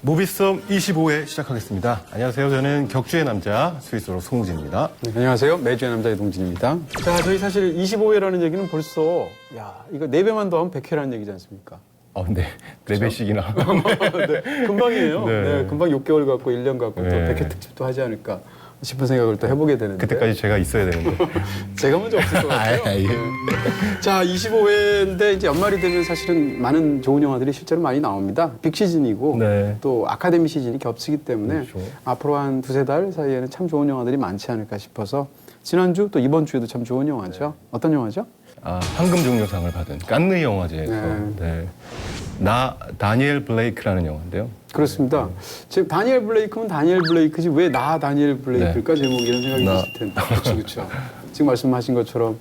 모비썸 25회 시작하겠습니다. 안녕하세요. 저는 격주의 남자 스위스로 송우진입니다. 네, 안녕하세요. 매주의 남자 이동진입니다. 자, 저희 사실 25회라는 얘기는 벌써 이거 4배만 더하면 100회라는 얘기지 않습니까? 네. 4배씩이나. 네, 금방이에요. 네. 네, 금방 6개월 갖고 1년 갖고 또 네. 100회 특집도 하지 않을까 싶은 생각을 또 해보게 되는데. 그때까지 제가 있어야 되는데. 제가 먼저 없을 것 같아요. 예. 네. 자, 25회인데 이제 연말이 되면 사실은 많은 좋은 영화들이 실제로 많이 나옵니다. 빅 시즌이고 네. 또 아카데미 시즌이 겹치기 때문에 그렇죠. 앞으로 한 두세 달 사이에는 참 좋은 영화들이 많지 않을까 싶어서 지난주 또 이번 주에도 참 좋은 영화죠. 어떤 영화죠? 황금종려상을 받은 깐느 영화제에서 네. 나 다니엘 블레이크라는 영화인데요. 그렇습니다. 지금 다니엘 블레이크면 다니엘 블레이크지 왜 나 다니엘 블레이크일까 제목이 이런 생각이 드실 텐데. 그렇죠. 지금 말씀하신 것처럼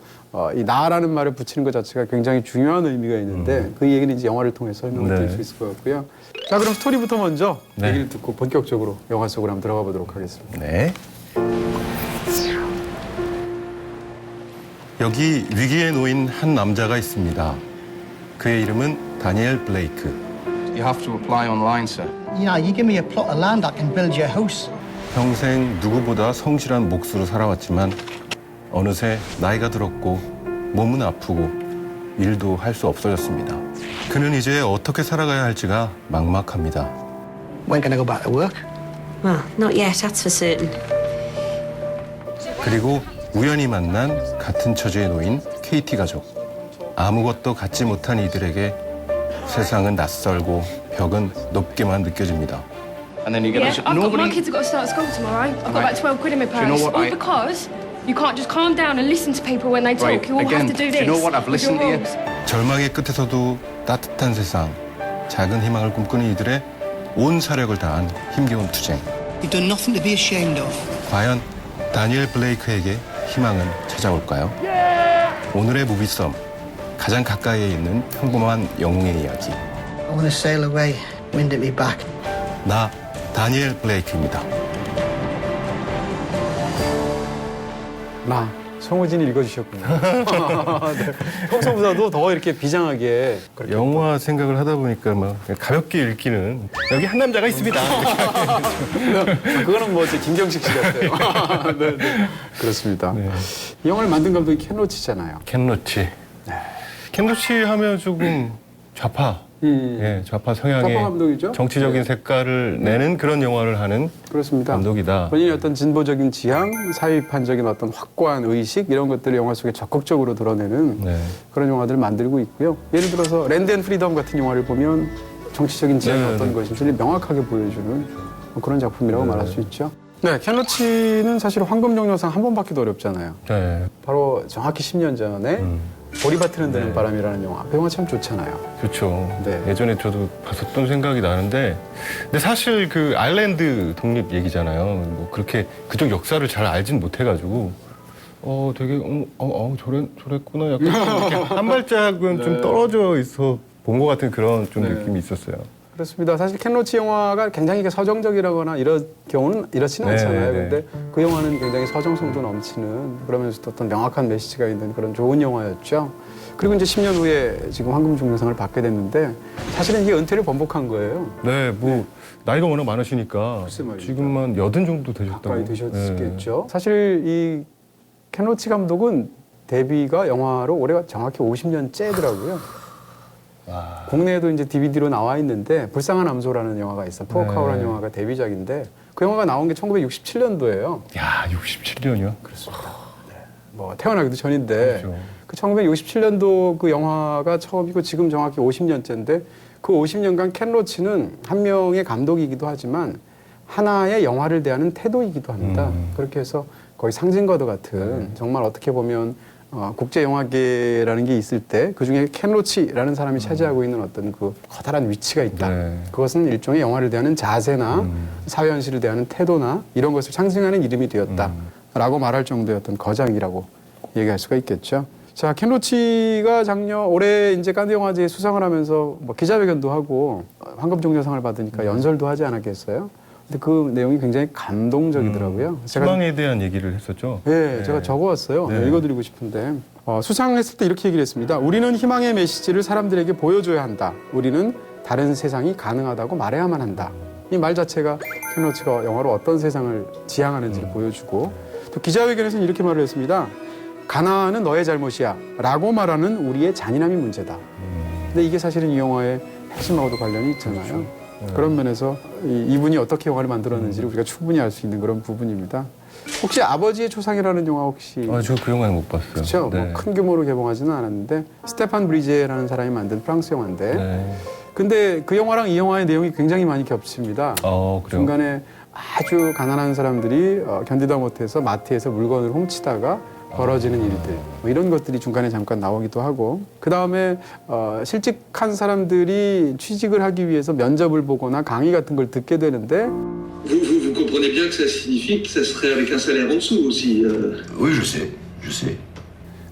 이 나라는 말을 붙이는 것 자체가 굉장히 중요한 의미가 있는데 그 얘기는 이제 영화를 통해서 설명을 드릴 수 있을 것 같고요. 자, 그럼 스토리부터 먼저 얘기를 듣고 본격적으로 영화 속으로 한번 들어가 보도록 하겠습니다. 네. 여기 위기에 놓인 한 남자가 있습니다. 그의 이름은 다니엘 블레이크. You have to apply online, sir. You know, you give me a plot of land, I can build you a house. 평생 누구보다 성실한 몫으로 살아왔지만 어느새 나이가 들었고 몸은 아프고 일도 할 수 없어졌습니다. 그는 이제 어떻게 살아가야 할지가 막막합니다. When can I go back to work? Well, not yet, that's for certain. 그리고 우연히 만난 같은 처지에 놓인 KT 가족. 아무것도 갖지 못한 이들에게 세상은 낯설고 벽은 높게만 느껴집니다. And then you get Yeah, my kids have got to start school tomorrow. I've got about 12 quid in my Do you know purse. what All I- because you can't just calm down and listen to people when they talk. Right, You all again, have to do do you this. know what I've with your listened to you? rules. 절망의 끝에서도 따뜻한 세상, 작은 희망을 꿈꾸는 이들의 온 사력을 다한 힘겨운 투쟁. You've done nothing to be ashamed of. 과연 다니엘 블레이크에게 희망은 찾아올까요? 오늘의 무비썸, 가장 가까이에 있는 평범한 영웅의 이야기. I want to sail away, wind at me back. 나 다니엘 블레이크입니다. 성우진이 읽어주셨군요. 네. 평소보다도 더 이렇게 비장하게 그렇게 영화 생각을 하다 보니까 막 가볍게 읽기는 여기 한 남자가 있습니다. 그거는 뭐 김경식 씨 같아요. 네, 네. 그렇습니다. 이 영화를 만든 감독이 켄 로치잖아요. 켄 로치. 켄 로치 하면 조금 좌파. 예, 좌파 성향의 좌파 감독이죠? 정치적인 네. 색깔을 내는 그런 영화를 하는 그렇습니다. 감독이다. 본인의 어떤 진보적인 지향, 사회비판적인 어떤 확고한 의식 이런 것들을 영화 속에 적극적으로 드러내는 네. 그런 영화들을 만들고 있고요. 예를 들어서 랜드 앤 프리덤 같은 영화를 보면 정치적인 지향이 네, 어떤 네. 것인지를 명확하게 보여주는 뭐 그런 작품이라고 네. 말할 수 있죠. 네, 켄 로치는 사실 황금종려상 한 번 받기도 어렵잖아요. 네, 바로 정확히 10년 전에 보리밭을 흔드는 네. 바람이라는 영화. 그 영화 참 좋잖아요. 좋죠. 네. 예전에 저도 봤었던 생각이 나는데, 근데 사실 그 아일랜드 독립 얘기잖아요. 뭐 그렇게 그쪽 역사를 잘 알진 못해가지고, 되게 저랬구나. 약간 좀 이렇게 한 발짝은 좀 떨어져 있어 본 것 같은 그런 좀 느낌이 있었어요. 그렇습니다. 사실 켄 로치 영화가 굉장히 서정적이라거나 이런 경우는 이렇지는 네, 않잖아요. 네. 근데 그 영화는 굉장히 서정성도 넘치는 그러면서도 어떤 명확한 메시지가 있는 그런 좋은 영화였죠. 그리고 이제 10년 후에 지금 황금종려상을 받게 됐는데 사실은 이게 은퇴를 번복한 거예요. 네, 뭐 나이가 워낙 많으시니까 글쎄 말입니다. 지금만 80 정도 되셨다고. 가까이 되셨겠죠. 사실 이 켄 로치 감독은 데뷔가 영화로 올해가 정확히 50년째더라고요. 국내에도 이제 DVD로 나와 있는데 불쌍한 암소라는 영화가 있어. 푸어카우라는 영화가 데뷔작인데 그 영화가 나온 게 1967년도예요. 야, 67년이요? 그렇습니다. 뭐 태어나기도 전인데 그렇죠. 그 1967년도 그 영화가 처음이고 지금 정확히 50년째인데 그 50년간 켄 로치는 한 명의 감독이기도 하지만 하나의 영화를 대하는 태도이기도 합니다. 그렇게 해서 거의 상징과도 같은 정말 어떻게 보면 국제 영화계라는 게 있을 때 그중에 켄 로치라는 사람이 차지하고 있는 어떤 그 커다란 위치가 있다. 네. 그것은 일종의 영화를 대하는 자세나 사회 현실을 대하는 태도나 이런 것을 상징하는 이름이 되었다라고 말할 정도의 어떤 거장이라고 얘기할 수가 있겠죠. 자, 켄 로치가 올해 이제 칸느 영화제에 수상을 하면서 뭐 기자회견도 하고 황금종려상을 받으니까 연설도 하지 않았겠어요? 근데 그 내용이 굉장히 감동적이더라고요. 희망에 대한 얘기를 했었죠. 네, 제가 적어왔어요. 네. 읽어드리고 싶은데 수상했을 때 이렇게 얘기를 했습니다. 우리는 희망의 메시지를 사람들에게 보여줘야 한다. 우리는 다른 세상이 가능하다고 말해야만 한다. 이 말 자체가 켄 로치가 영화로 어떤 세상을 지향하는지를 보여주고 또 기자회견에서는 이렇게 말을 했습니다. 가나안은 너의 잘못이야 라고 말하는 우리의 잔인함이 문제다. 근데 이게 사실은 이 영화의 핵심하고도 관련이 있잖아요. 그런 면에서 이분이 어떻게 영화를 만들었는지를 우리가 충분히 알 수 있는 그런 부분입니다. 혹시 아버지의 초상이라는 영화 혹시 저 그 영화는 못 봤어요. 그렇죠? 네. 뭐 큰 규모로 개봉하지는 않았는데 스테판 브리제라는 사람이 만든 프랑스 영화인데 네. 근데 그 영화랑 이 영화의 내용이 굉장히 많이 겹칩니다. 그래요? 중간에 아주 가난한 사람들이 견디다 못해서 마트에서 물건을 훔치다가 벌어지는 일들 뭐 이런 것들이 중간에 잠깐 나오기도 하고 그 다음에 실직한 사람들이 취직을 하기 위해서 면접을 보거나 강의 같은 걸 듣게 되는데 Vous comprenez bien que ça signifie que ça serait avec un salaire en dessous aussi. Oui, je sais, je sais.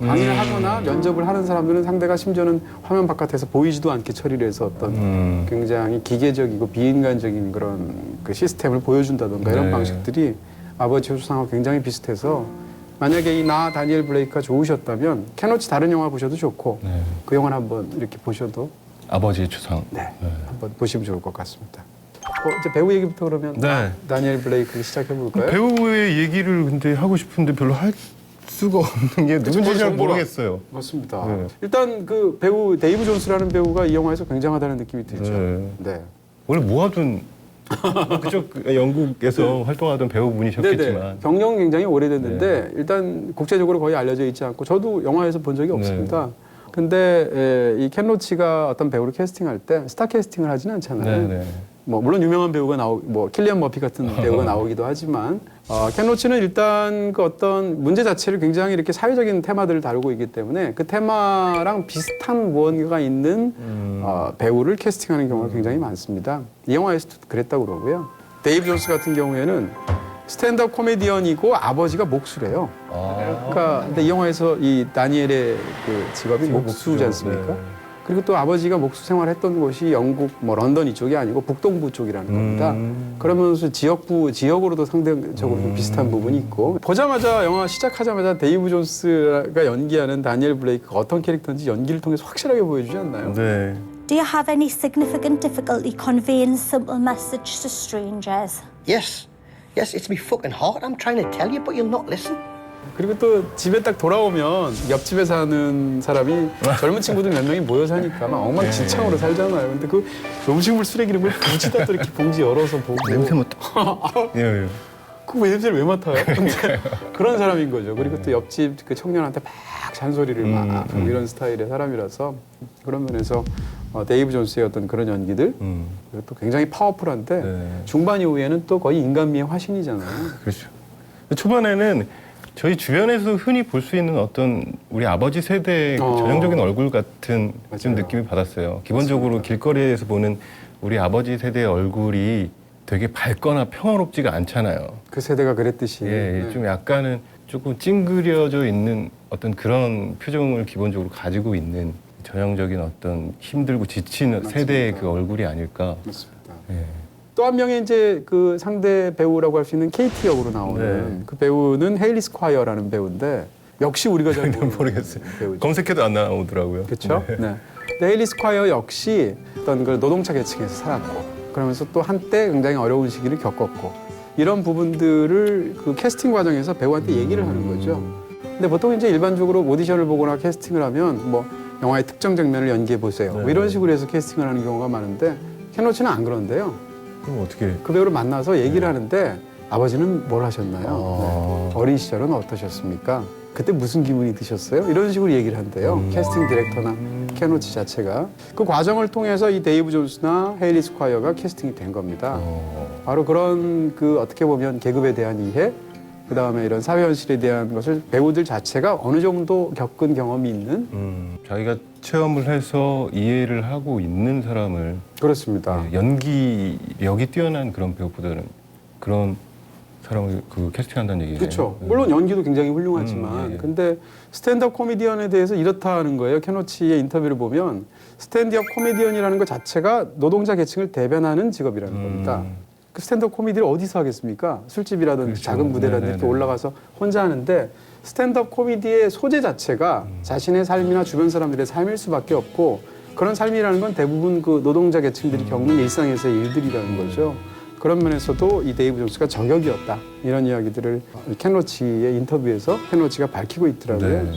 강의를 하거나 면접을 하는 사람들은 상대가 심지어는 화면 바깥에서 보이지도 않게 처리를 해서 어떤 굉장히 기계적이고 비인간적인 그런 그 시스템을 보여준다던가 이런 네. 방식들이 아버지의 초상하고 굉장히 비슷해서 만약에 이 나 다니엘 블레이크가 좋으셨다면 켄 로치 다른 영화 보셔도 좋고 네. 그 영화를 한번 이렇게 보셔도 아버지의 추상. 한번 보시면 좋을 것 같습니다. 이제 배우 얘기부터 그러면 네. 다니엘 블레이크 시작해 볼까요? 배우의 얘기를 근데 하고 싶은데 별로 할 수가 없는 게 누군지 잘 모르겠어요. 맞습니다. 네. 일단 그 배우 데이브 존스라는 배우가 이 영화에서 굉장하다는 느낌이 들죠. 네. 원래 모아둔 그쪽 영국에서 활동하던 배우분이셨겠지만 네네. 경력은 굉장히 오래됐는데 일단 국제적으로 거의 알려져 있지 않고 저도 영화에서 본 적이 없습니다. 근데 이 켄 로치가 어떤 배우를 캐스팅할 때 스타 캐스팅을 하지는 않잖아요. 네. 뭐 물론 유명한 배우가 뭐 킬리안 머피 같은 배우가 나오기도 하지만 켄 로치는 일단 그 어떤 문제 자체를 굉장히 이렇게 사회적인 테마들을 다루고 있기 때문에 그 테마랑 비슷한 무언가가 있는 배우를 캐스팅하는 경우가 굉장히 많습니다. 이 영화에서도 그랬다고 그러고요. 데이브 존스 같은 경우에는 스탠드업 코미디언이고 아버지가 목수래요. 그러니까 근데 이 영화에서 이 다니엘의 그 직업이 목수지 않습니까? 네. 그리고 또 아버지가 목수 생활했던 곳이 영국 뭐 런던 이쪽이 아니고 북동부 쪽이라는 겁니다. 그러면서 지역으로도 상대적으로 좀 비슷한 부분이 있고 보자마자 영화 시작하자마자 데이브 존스가 연기하는 다니엘 블레이크가 어떤 캐릭터인지 연기를 통해서 확실하게 보여주지 않나요? 네. Do you have any significant difficulty conveying simple message to strangers? Yes. Yes, it's me fucking heart I'm trying to tell you, but you'll not listen. 그리고 또 집에 딱 돌아오면 옆집에 사는 사람이 젊은 친구들 몇 명이 모여 사니까 막 엉망진창으로 살잖아요. 근데 그 음식물 쓰레기를 뭘 굳이 다 또 이렇게 봉지 열어서 보고 냄새 맡아. 예. 그 냄새를 왜 맡아요? 근데 그런 사람인 거죠. 그리고 또 옆집 그 청년한테 막 잔소리를 막 하고 이런 스타일의 사람이라서 그런 면에서 데이브 존스의 어떤 그런 연기들 그리고 또 굉장히 파워풀한데 네. 중반 이후에는 또 거의 인간미의 화신이잖아요. 그렇죠. 초반에는 저희 주변에서 흔히 볼 수 있는 어떤 우리 아버지 세대의 그 전형적인 얼굴 같은 좀 맞아요. 느낌을 받았어요. 기본적으로 길거리에서 보는 우리 아버지 세대의 얼굴이 되게 밝거나 평화롭지가 않잖아요. 그 세대가 그랬듯이. 예, 좀 약간은 조금 찡그려져 있는 어떤 그런 표정을 기본적으로 가지고 있는 전형적인 어떤 힘들고 지친 세대의 그 얼굴이 아닐까. 맞습니다. 예. 또 한 명의 이제 그 상대 배우라고 할 수 있는 KT 역으로 나오는 네. 그 배우는 헤일리 스콰이어라는 배우인데 역시 우리가 잘 모르겠어요. 배우죠. 검색해도 안 나오더라고요. 그렇죠? 네. 근데 헤일리 스콰이어 역시 어떤 그 노동자 계층에서 살았고 그러면서 또 한때 굉장히 어려운 시기를 겪었고 이런 부분들을 그 캐스팅 과정에서 배우한테 얘기를 하는 거죠. 근데 보통 이제 일반적으로 오디션을 보거나 캐스팅을 하면 뭐 영화의 특정 장면을 연기해 보세요. 뭐 이런 식으로 해서 캐스팅을 하는 경우가 많은데 켄 로치는 안 그런데요. 그럼 어떻게? 그 배우를 만나서 얘기를 하는데 아버지는 뭘 하셨나요? 네. 어린 시절은 어떠셨습니까? 그때 무슨 기분이 드셨어요? 이런 식으로 얘기를 한대요. 캐스팅 디렉터나 켄 로치 자체가. 그 과정을 통해서 이 데이브 존스나 헤일리 스콰이어가 캐스팅이 된 겁니다. 바로 그런 그 어떻게 보면 계급에 대한 이해, 그다음에 이런 사회 현실에 대한 것을 배우들 자체가 어느 정도 겪은 경험이 있는 자기가 체험을 해서 이해를 하고 있는 사람을 그렇습니다. 연기력이 뛰어난 그런 배우보다는 그런 사람을 그 캐스팅한다는 얘기예요. 그렇죠. 물론 연기도 굉장히 훌륭하지만 예. 근데 스탠드업 코미디언에 대해서 이렇다 하는 거예요. 켄 로치의 인터뷰를 보면 스탠드업 코미디언이라는 것 자체가 노동자 계층을 대변하는 직업이라는 겁니다. 그 스탠드업 코미디를 어디서 하겠습니까? 술집이라든지 그렇죠. 작은 무대라든지 이렇게 올라가서 혼자 하는데 스탠드업 코미디의 소재 자체가 자신의 삶이나 주변 사람들의 삶일 수밖에 없고 그런 삶이라는 건 대부분 그 노동자 계층들이 겪는 일상에서의 일들이라는 거죠. 그런 면에서도 이 데이브 존스가 저격이었다. 이런 이야기들을 켄 로치의 인터뷰에서 켄 로치가 밝히고 있더라고요. 네.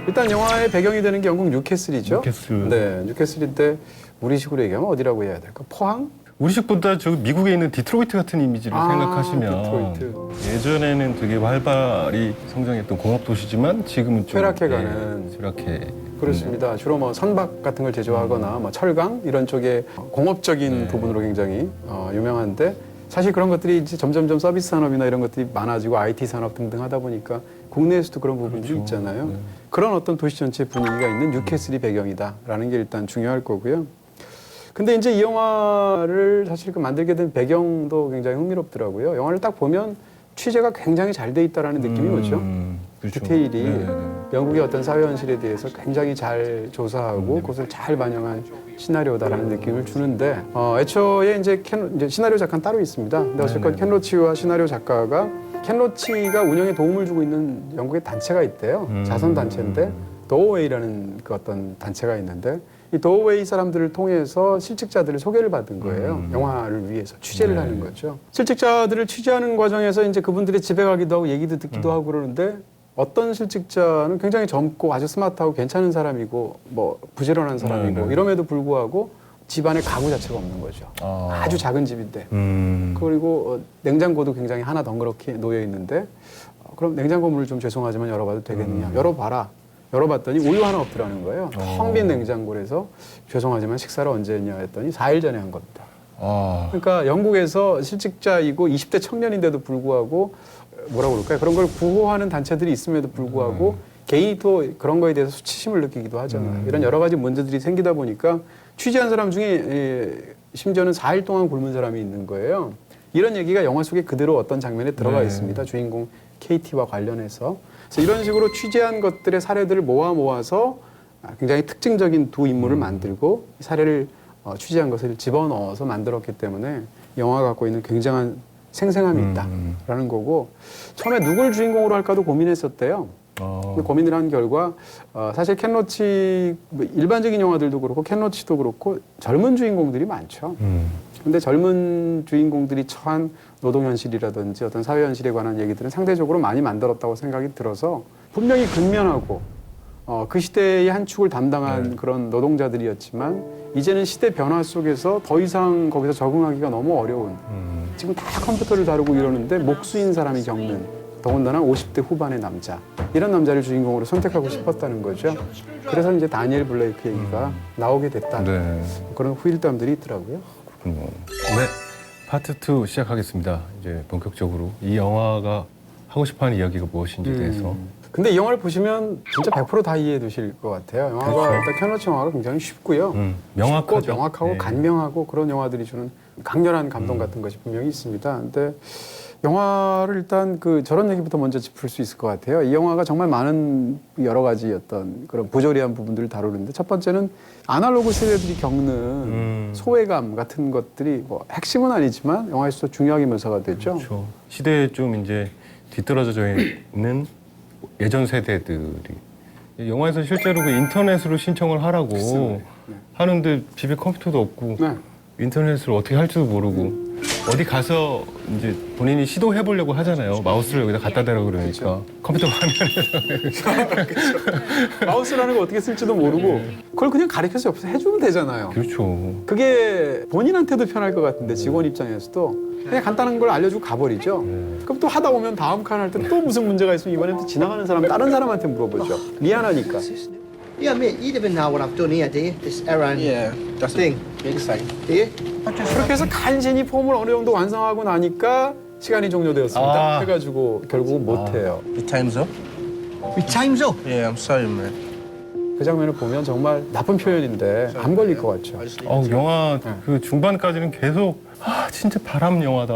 일단 영화의 배경이 되는 게 영국 뉴캐슬이죠. 뉴캐슬. 네, 뉴캐슬인데 우리식으로 얘기하면 어디라고 해야 될까? 포항? 우리식보다 저 미국에 있는 디트로이트 같은 이미지를 생각하시면 디트로이트. 예전에는 되게 활발히 성장했던 공업 도시지만 지금은 좀 쇠락해가는. 쇠락해. 그렇습니다. 주로 뭐 선박 같은 걸 제조하거나 뭐 철강 이런 쪽에 공업적인 부분으로 굉장히 유명한데 사실 그런 것들이 이제 점점점 서비스 산업이나 이런 것들이 많아지고 IT 산업 등등 하다 보니까 국내에서도 그런 부분들이 있잖아요. 그런 어떤 도시 전체의 분위기가 있는 뉴캐슬이 배경이다라는 게 일단 중요할 거고요. 근데 이제 이 영화를 사실 그 만들게 된 배경도 굉장히 흥미롭더라고요. 영화를 딱 보면 취재가 굉장히 잘 돼 있다라는 느낌이 오죠. 그렇죠. 디테일이 네. 영국의 어떤 사회 현실에 대해서 굉장히 잘 조사하고 그것을 잘 반영한 시나리오다라는 느낌을 주는데 애초에 이제 시나리오 작가는 따로 있습니다. 근데 어쨌건 켄 로치와 시나리오 작가가 켄 로치가 운영에 도움을 주고 있는 영국의 단체가 있대요. 자선 단체인데 도어웨이라는 그 어떤 단체가 있는데 이 도어웨이 사람들을 통해서 실직자들을 소개를 받은 거예요. 영화를 위해서 취재를 하는 거죠. 실직자들을 취재하는 과정에서 이제 그분들의 집에 가기도 하고 얘기도 듣기도 하고 그러는데 어떤 실직자는 굉장히 젊고 아주 스마트하고 괜찮은 사람이고 뭐 부지런한 사람이고 이럼에도 불구하고 집안에 가구 자체가 없는 거죠. 아주 작은 집인데 그리고 냉장고도 굉장히 하나 덩그렇게 놓여 있는데 그럼 냉장고 문을 좀 죄송하지만 열어봐도 되겠느냐? 열어봐라. 열어봤더니 우유 하나 없더라는 거예요. 텅 빈 냉장고에서 죄송하지만 식사를 언제 했냐 했더니 4일 전에 한 겁니다. 그러니까 영국에서 실직자이고 20대 청년인데도 불구하고 뭐라고 그럴까요? 그런 걸 구호하는 단체들이 있음에도 불구하고 개인이 또 그런 거에 대해서 수치심을 느끼기도 하잖아요. 이런 여러 가지 문제들이 생기다 보니까 취재한 사람 중에 심지어는 4일 동안 굶은 사람이 있는 거예요. 이런 얘기가 영화 속에 그대로 어떤 장면에 들어가 있습니다. 주인공 KT와 관련해서. 그래서 이런 식으로 취재한 것들의 사례들을 모아서 굉장히 특징적인 두 인물을 만들고 이 사례를 취재한 것을 집어넣어서 만들었기 때문에 영화가 갖고 있는 굉장한 생생함이 있다라는 거고 처음에 누굴 주인공으로 할까도 고민했었대요. 근데 고민을 한 결과 사실 켄 로치 일반적인 영화들도 그렇고 켄 로치도 그렇고 젊은 주인공들이 많죠. 근데 젊은 주인공들이 처한 노동 현실이라든지 어떤 사회 현실에 관한 얘기들은 상대적으로 많이 만들었다고 생각이 들어서 분명히 근면하고 그 시대의 한 축을 담당한 그런 노동자들이었지만 이제는 시대 변화 속에서 더 이상 거기서 적응하기가 너무 어려운 지금 다 컴퓨터를 다루고 이러는데 목수인 사람이 겪는 더군다나 50대 후반의 남자 이런 남자를 주인공으로 선택하고 싶었다는 거죠. 그래서 이제 다니엘 블레이크 얘기가 나오게 됐다. 그런 후일담들이 있더라고요. 네, 파트 2 시작하겠습니다. 이제 본격적으로 이 영화가 하고 싶어하는 이야기가 무엇인지에 대해서. 근데 이 영화를 보시면 진짜 100% 다 이해해 두실 것 같아요. 영화가 일단 켄 로치 영화가 굉장히 쉽고요. 명확하죠. 쉽고 명확하고 네. 간명하고 그런 영화들이 주는 강렬한 감동 같은 것이 분명히 있습니다. 근데 영화를 일단 저런 얘기부터 먼저 짚을 수 있을 것 같아요. 이 영화가 정말 많은 여러 가지 어떤 그런 부조리한 부분들을 다루는데 첫 번째는 아날로그 세대들이 겪는 소외감 같은 것들이 뭐 핵심은 아니지만 영화에서 중요하게 묘사가 되죠. 그렇죠. 시대에 좀 이제 뒤떨어져 있는 예전 세대들이 영화에서 실제로 그 인터넷으로 신청을 하라고 하는데 집에 컴퓨터도 없고 인터넷을 어떻게 할지도 모르고 어디 가서 이제 본인이 시도해 보려고 하잖아요. 마우스를 여기다 갖다 대라고 그러니까 컴퓨터 화면에서 마우스라는 거 어떻게 쓸지도 모르고 그걸 그냥 가르쳐서 옆에서 해주면 되잖아요. 그렇죠. 그게 본인한테도 편할 것 같은데 직원 입장에서도 그냥 간단한 걸 알려주고 가버리죠. 그럼 또 하다 보면 다음 칸 할 때 또 무슨 문제가 있으면 이번엔 또 지나가는 사람 다른 사람한테 물어보죠. 미안하니까. Yeah, mate, you even know what I've done here, do you? This errand thing. Big thing. Do you? 그렇게 해서 간신히 폼을 어느 정도 완성하고 나니까 시간이 종료되었습니다. 해가지고 결국은 못해요. Your time's up. My time's up. Yeah, I'm sorry, man. 그 장면을 보면 정말 나쁜 표현인데 암 걸릴 것 같죠. 영화 그 중반까지는 계속 진짜 바람 영화다.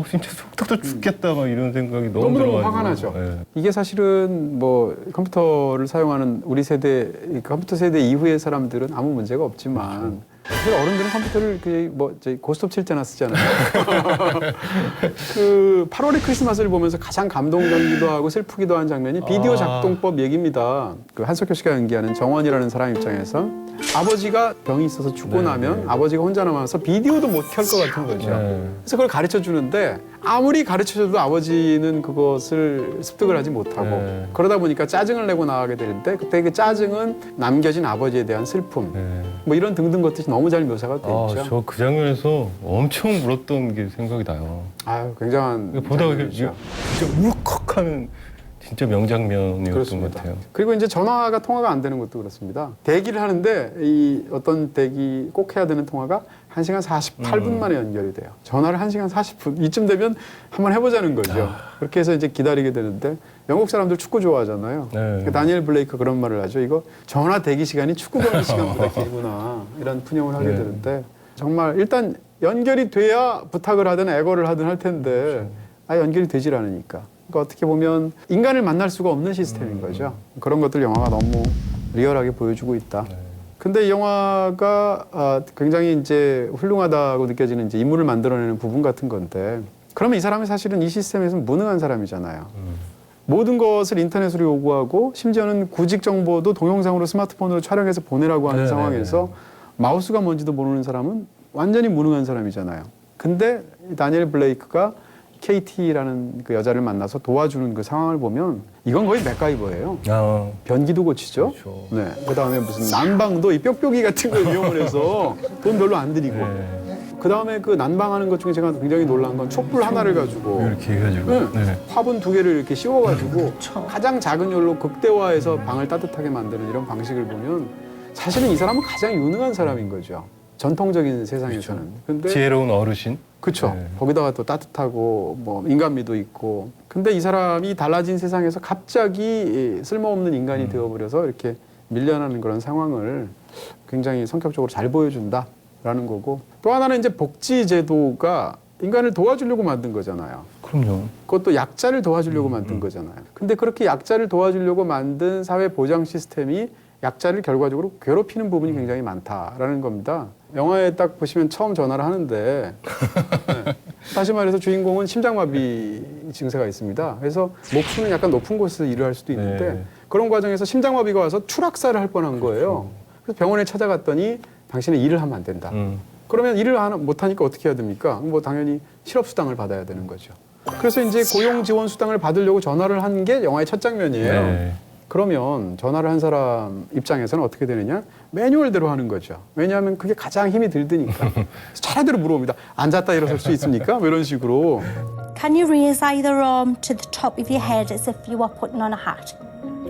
진짜 속닥도 죽겠다 막 이런 생각이 너무 들어가지고. 화가 나죠. 네. 이게 사실은 뭐 컴퓨터를 사용하는 우리 세대, 컴퓨터 세대 이후의 사람들은 아무 문제가 없지만 사실 어른들은 컴퓨터를 고스톱 칠 때나 쓰잖아요. 그 8월의 크리스마스를 보면서 가장 감동적이기도 하고 슬프기도 한 장면이 비디오 작동법 얘기입니다. 그 한석규 씨가 연기하는 정원이라는 사람 입장에서 아버지가 병이 있어서 죽고 나면 아버지가 혼자 남아서 비디오도 못 켤 것 같은 거죠. 그래서 그걸 가르쳐 주는데 아무리 가르쳐줘도 아버지는 그것을 습득을 하지 못하고 그러다 보니까 짜증을 내고 나가게 되는데 그때 그 짜증은 남겨진 아버지에 대한 슬픔 뭐 이런 등등 것들이 너무 잘 묘사가 돼 있죠. 저 그 장면에서 엄청 울었던 게 생각이 나요. 아유, 굉장한 보다가 장면이죠. 진짜 울컥하는 진짜 명장면이었던 그렇습니다. 것 같아요. 그리고 이제 전화가 통화가 안 되는 것도 그렇습니다. 대기를 하는데 이 어떤 대기 꼭 해야 되는 통화가 1시간 48분 만에 연결이 돼요. 전화를 1시간 40분 이쯤 되면 한번 해보자는 거죠. 그렇게 해서 이제 기다리게 되는데 영국 사람들 축구 좋아하잖아요. 그 다니엘 블레이크 그런 말을 하죠. 이거 전화 대기 시간이 축구 보는 시간보다 길구나 이런 푸념을 하게 되는데 정말 일단 연결이 돼야 부탁을 하든 애걸을 하든 할 텐데 연결이 되질 않으니까. 그러니까 어떻게 보면 인간을 만날 수가 없는 시스템인 거죠. 그런 것들 영화가 너무 리얼하게 보여주고 있다. 근데 이 영화가 굉장히 이제 훌륭하다고 느껴지는 이제 인물을 만들어내는 부분 같은 건데 그러면 이 사람이 사실은 이 시스템에서는 무능한 사람이잖아요. 모든 것을 인터넷으로 요구하고 심지어는 구직 정보도 동영상으로 스마트폰으로 촬영해서 보내라고 하는 상황에서 마우스가 뭔지도 모르는 사람은 완전히 무능한 사람이잖아요. 근데 다니엘 블레이크가 KT라는 그 여자를 만나서 도와주는 그 상황을 보면 이건 거의 맥가이버예요. 변기도 고치죠. 그렇죠. 네. 그다음에 무슨 난방도 이 뾱뾱이 같은 걸 이용을 해서 돈 별로 안 들이고. 그다음에 그 난방하는 것 중에 제가 굉장히 놀란 건 촛불 하나를 가지고 이렇게 해가지고 화분 2개를 이렇게 씌워가지고 가장 작은 열로 극대화해서 방을 따뜻하게 만드는 이런 방식을 보면 사실은 이 사람은 가장 유능한 사람인 거죠. 전통적인 세상에서는. 근데 지혜로운 어르신. 그렇죠. 거기다가 또 따뜻하고 뭐 인간미도 있고. 근데 이 사람이 달라진 세상에서 갑자기 쓸모없는 인간이 되어버려서 이렇게 밀려나는 그런 상황을 굉장히 성격적으로 잘 보여준다라는 거고. 또 하나는 이제 복지 제도가 인간을 도와주려고 만든 거잖아요. 그럼요. 그것도 약자를 도와주려고 만든 거잖아요. 근데 그렇게 약자를 도와주려고 만든 사회 보장 시스템이 약자를 결과적으로 괴롭히는 부분이 굉장히 많다라는 겁니다. 영화에 딱 보시면 처음 전화를 하는데 다시 말해서 주인공은 심장마비 증세가 있습니다. 그래서 목숨은 약간 높은 곳에서 일을 할 수도 있는데 그런 과정에서 심장마비가 와서 추락사를 할 뻔한 거예요. 그래서 병원에 찾아갔더니 당신은 일을 하면 안 된다. 그러면 일을 못하니까 어떻게 해야 됩니까? 뭐 당연히 실업수당을 받아야 되는 거죠. 그래서 이제 고용지원수당을 받으려고 전화를 한 게 영화의 첫 장면이에요. 그러면 전화를 한 사람 입장에서는 어떻게 되느냐? 매뉴얼대로 하는 거죠. 왜냐하면 그게 가장 힘이 들드니까. 차례대로 물어봅니다. 앉았다 일어설 수 있습니까? 뭐 이런 식으로. Can you raise either arm to the top of your head as if you were putting on a hat?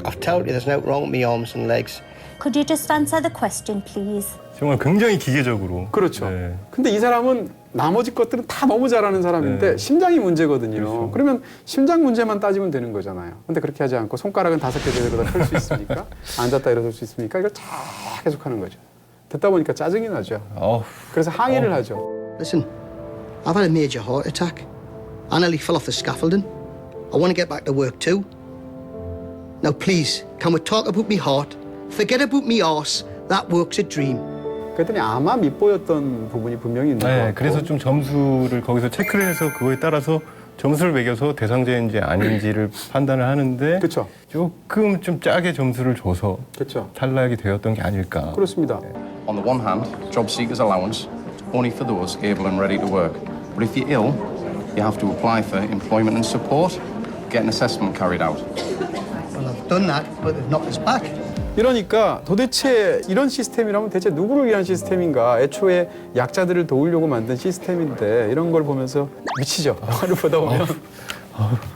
I've told you there's no wrong with me arms and legs. Could you just answer the question, please? 정말 굉장히 기계적으로. 그렇죠. 근데 이 사람은 나머지 것들은 다 너무 잘하는 사람인데 심장이 문제거든요. 그렇죠. 그러면 심장 문제만 따지면 되는 거잖아요. 근데 그렇게 하지 않고 손가락은 5개 제대로 펼 수 있습니까? 앉았다 일어설 수 있습니까? 이걸 쫙 계속하는 거죠. 듣다 보니까 짜증이 나죠. 그래서 항의를 하죠. Listen, I've had a major heart attack. I nearly fell off the scaffolding. I want to get back to work too. Now please, can we talk about me heart? Forget about me arse. That work's a dream. 그랬더니 아마 밉보였던 부분이 분명히 있는 것 같고. 그래서 좀 점수를 거기서 체크를 해서 그거에 따라서 점수를 매겨서 대상자인지 아닌지를 판단을 하는데 그렇죠. 조금 좀 짜게 점수를 줘서 그렇죠. 탈락이 되었던 게 아닐까. 그렇습니다. On the one hand, job seekers allowance only for those able and ready to work. But if you're ill, you have to apply for employment and support, get an assessment carried out. Well, I've done that, but they've knocked us back. 이러니까 도대체 이런 시스템이라면 대체 누구를 위한 시스템인가? 애초에 약자들을 도우려고 만든 시스템인데 이런 걸 보면서 미치죠. 영화를 보다 보면.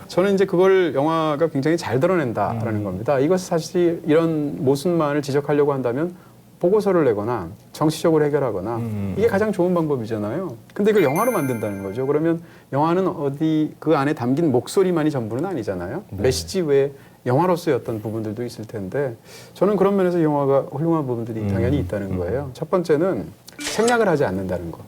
저는 이제 그걸 영화가 굉장히 잘 드러낸다라는 겁니다. 이것이 사실 이런 모순만을 지적하려고 한다면 보고서를 내거나 정치적으로 해결하거나 이게 가장 좋은 방법이잖아요. 근데 이걸 영화로 만든다는 거죠. 그러면 영화는 어디 그 안에 담긴 목소리만이 전부는 아니잖아요. 메시지 외에 영화로서의 어떤 부분들도 있을 텐데 저는 그런 면에서 영화가 훌륭한 부분들이 당연히 있다는 거예요. 첫 번째는 생략을 하지 않는다는 거.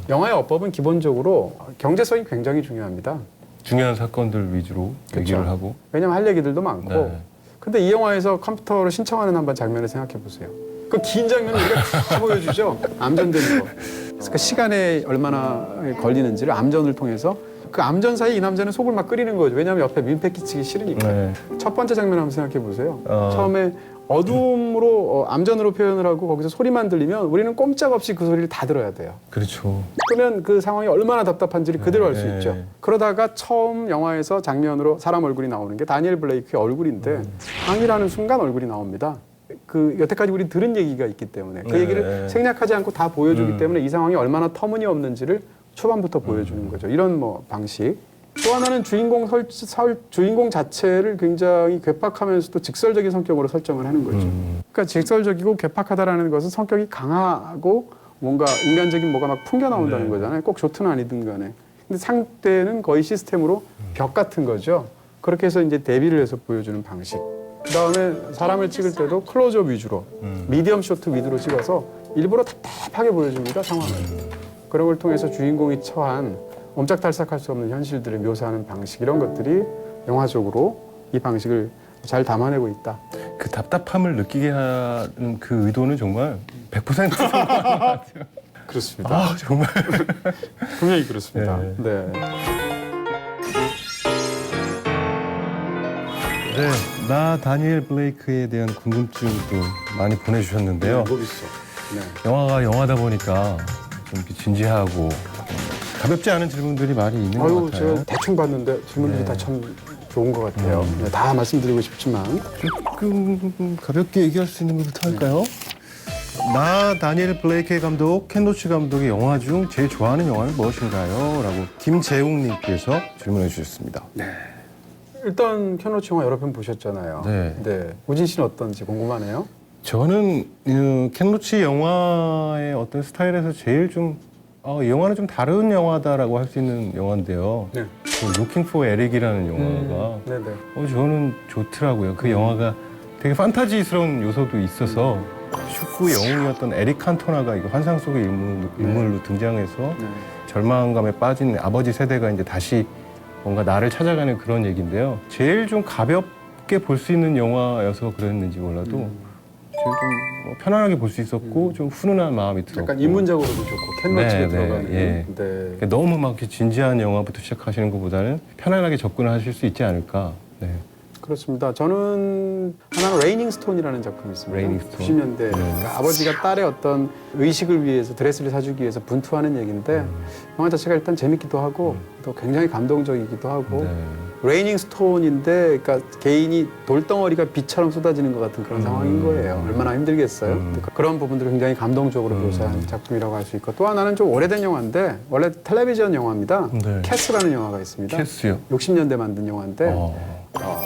영화의 어법은 기본적으로 경제성이 굉장히 중요합니다. 중요한 사건들 위주로 얘기를 하고. 왜냐면 할 얘기들도 많고. 근데 이 영화에서 컴퓨터로 신청하는 한번 장면을 생각해 보세요. 그 긴 장면을 우리가 다 보여주죠. 암전되는 거. 그래서 그 시간에 얼마나 걸리는지를 암전을 통해서 그 암전 사이 이 남자는 속을 막 끓이는 거죠. 왜냐하면 옆에 민폐 끼치기 싫으니까. 네. 첫 번째 장면 한번 생각해 보세요. 처음에 어둠으로 암전으로 표현을 하고 거기서 소리만 들리면 우리는 꼼짝없이 그 소리를 다 들어야 돼요. 그렇죠. 그러면 그 상황이 얼마나 답답한지를 그대로 알 수 네. 있죠. 그러다가 처음 영화에서 장면으로 사람 얼굴이 나오는 게 다니엘 블레이크의 얼굴인데 항이라는 순간 얼굴이 나옵니다. 그 여태까지 우리 들은 얘기가 있기 때문에 그 네. 얘기를 생략하지 않고 다 보여주기 때문에 이 상황이 얼마나 터무니없는지를 초반부터 보여주는 거죠. 이런 뭐 방식. 또 하나는 주인공 자체를 굉장히 괴팍하면서도 직설적인 성격으로 설정을 하는 거죠. 그러니까 직설적이고 괴팍하다라는 것은 성격이 강하고 뭔가 인간적인 뭐가 막 풍겨 나온다는 거잖아요. 꼭 좋든 아니든 간에. 근데 상대는 거의 시스템으로 벽 같은 거죠. 그렇게 해서 이제 대비를 해서 보여주는 방식. 그다음에 사람을 찍을 때도 클로즈업 위주로 미디엄 쇼트 위주로 찍어서 일부러 답답하게 보여줍니다, 상황을. 그런 걸 통해서 주인공이 처한 옴짝달싹할 수 없는 현실들을 묘사하는 방식 이런 것들이 영화적으로 이 방식을 잘 담아내고 있다. 그 답답함을 느끼게 하는 그 의도는 정말 100%인 것 같아요. 그렇습니다. 아, 정말. 분명히 그렇습니다. 네. 네. 네, 나 다니엘 블레이크에 대한 궁금증도 많이 보내주셨는데요. 뭐 있어? 네. 영화가 영화다 보니까 좀 이렇게 진지하고 가볍지 않은 질문들이 많이 있는 것 아유, 같아요. 제가 대충 봤는데 질문들이 네. 다 참 좋은 것 같아요. 네, 다 말씀드리고 싶지만 조금 가볍게 얘기할 수 있는 것부터 할까요? 나 다니엘 블레이크 감독, 켄 로치 감독의 영화 중 제일 좋아하는 영화는 무엇인가요? 라고 김재웅님께서 질문해 주셨습니다. 일단 켄로치 영화 여러 편 보셨잖아요. 네. 우진 씨는 어떤지 궁금하네요. 저는 켄 로치 영화의 어떤 스타일에서 제일 좀 이 영화는 좀 다른 영화다라고 할 수 있는 영화인데요. 네. 그 Looking for Eric이라는 영화가 네네. 저는 좋더라고요. 그 영화가 되게 판타지스러운 요소도 있어서 축구 영웅이었던 에릭 칸토나가 이거 환상 속의 인물로 등장해서 네. 절망감에 빠진 아버지 세대가 이제 다시 뭔가 나를 찾아가는 그런 얘기인데요. 제일 좀 가볍게 볼 수 있는 영화여서 그랬는지 몰라도 제일 좀 편안하게 볼 수 있었고 좀 훈훈한 마음이 들었고 약간 인문적으로도 좋고 켄로치가 네, 들어가는. 예. 네. 그러니까 너무 막 이렇게 진지한 영화부터 시작하시는 것보다는 편안하게 접근을 하실 수 있지 않을까. 네. 그렇습니다. 저는 하나는 레이닝 스톤이라는 작품이 있습니다. 레이닝 스톤. 90년대 그러니까 아버지가 딸의 어떤 의식을 위해서 드레스를 사주기 위해서 분투하는 얘기인데 영화 자체가 일단 재밌기도 하고 또 굉장히 감동적이기도 하고 네. 레이닝 스톤인데 그러니까 개인이 돌덩어리가 비처럼 쏟아지는 것 같은 그런 상황인 거예요. 얼마나 힘들겠어요. 그런 부분들을 굉장히 감동적으로 묘사한 작품이라고 할 수 있고 또 하나는 좀 오래된 영화인데 원래 텔레비전 영화입니다. 네. 캐스라는 영화가 있습니다. 캐스요. 60년대 만든 영화인데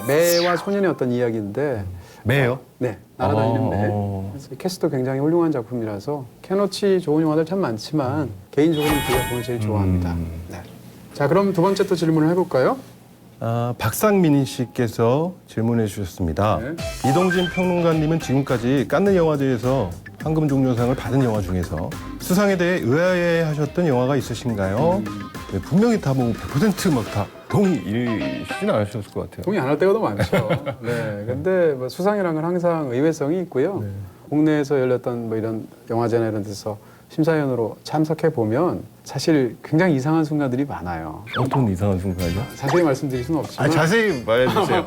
매와 소년의 어떤 이야기인데 매요? 네, 날아다니는 매. 그래서 캐스도 굉장히 훌륭한 작품이라서 캐노치 좋은 영화들 참 많지만 개인적으로는 그 작품을 제일 좋아합니다. 네. 자, 그럼 두 번째 또 질문을 해볼까요? 박상민 씨께서 질문해 주셨습니다. 네. 이동진 평론가님은 지금까지 깐느 영화제에서 황금종려상을 받은 영화 중에서 수상에 대해 의아해하셨던 영화가 있으신가요? 네, 분명히 다 뭐 100%막 다 동의이시진 않으셨을 것 같아요. 동의 안 할 때가 더 많죠. 네, 근데 뭐 수상이라는 건 항상 의외성이 있고요. 국내에서 열렸던 뭐 이런 영화제나 이런 데서 심사위원으로 참석해 보면 사실 굉장히 이상한 순간들이 많아요. 어떤 이상한 순간이죠? 자세히 말씀드릴 수는 없지만 자세히 말해주세요.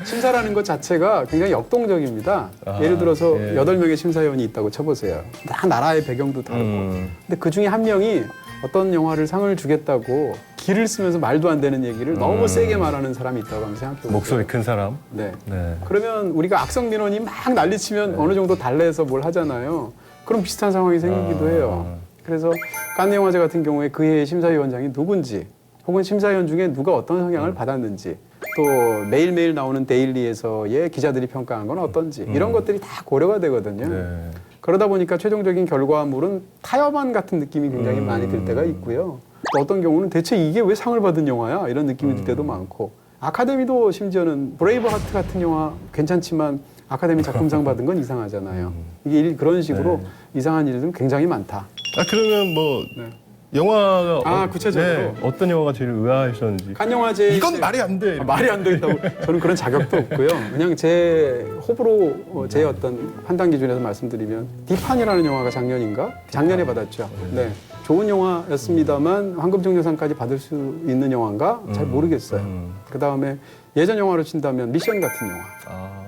심사라는 것 자체가 굉장히 역동적입니다. 예를 들어서 예. 8명의 심사위원이 있다고 쳐보세요. 다 나라의 배경도 다르고. 근데 그 중에 한 명이 어떤 영화를 상을 주겠다고 기를 쓰면서 말도 안 되는 얘기를 너무 세게 말하는 사람이 있다고 한번 생각해보세요. 목소리 큰 사람. 네. 네. 그러면 우리가 악성 민원이 막 난리치면 어느 정도 달래서 뭘 하잖아요. 그럼 비슷한 상황이 생기기도 해요. 그래서 칸느 영화제 같은 경우에 그 해의 심사위원장이 누군지 혹은 심사위원 중에 누가 어떤 성향을 받았는지 또 매일매일 나오는 데일리에서의 기자들이 평가한 건 어떤지 이런 것들이 다 고려가 되거든요. 네. 그러다 보니까 최종적인 결과물은 타협안 같은 느낌이 굉장히 많이 들 때가 있고요. 또 어떤 경우는 대체 이게 왜 상을 받은 영화야? 이런 느낌이 들 때도 많고 아카데미도 심지어는 브레이브하트 같은 영화 괜찮지만 아카데미 작품상 받은 건 이상하잖아요. 이게 그런 식으로 이상한 일들은 굉장히 많다. 그러면 뭐 네. 영화가 구체적으로? 어떤 영화가 제일 의아하셨는지. 칸 영화제 이건 말이 안 돼. 말이 안 되겠다고 저는 그런 자격도 없고요. 그냥 제 호불호 제 어떤 판단 기준에서 말씀드리면 디판이라는 영화가 작년에 받았죠. 네. 좋은 영화였습니다만 황금종려상까지 받을 수 있는 영화인가 잘 모르겠어요. 그 다음에 예전 영화로 친다면 미션 같은 영화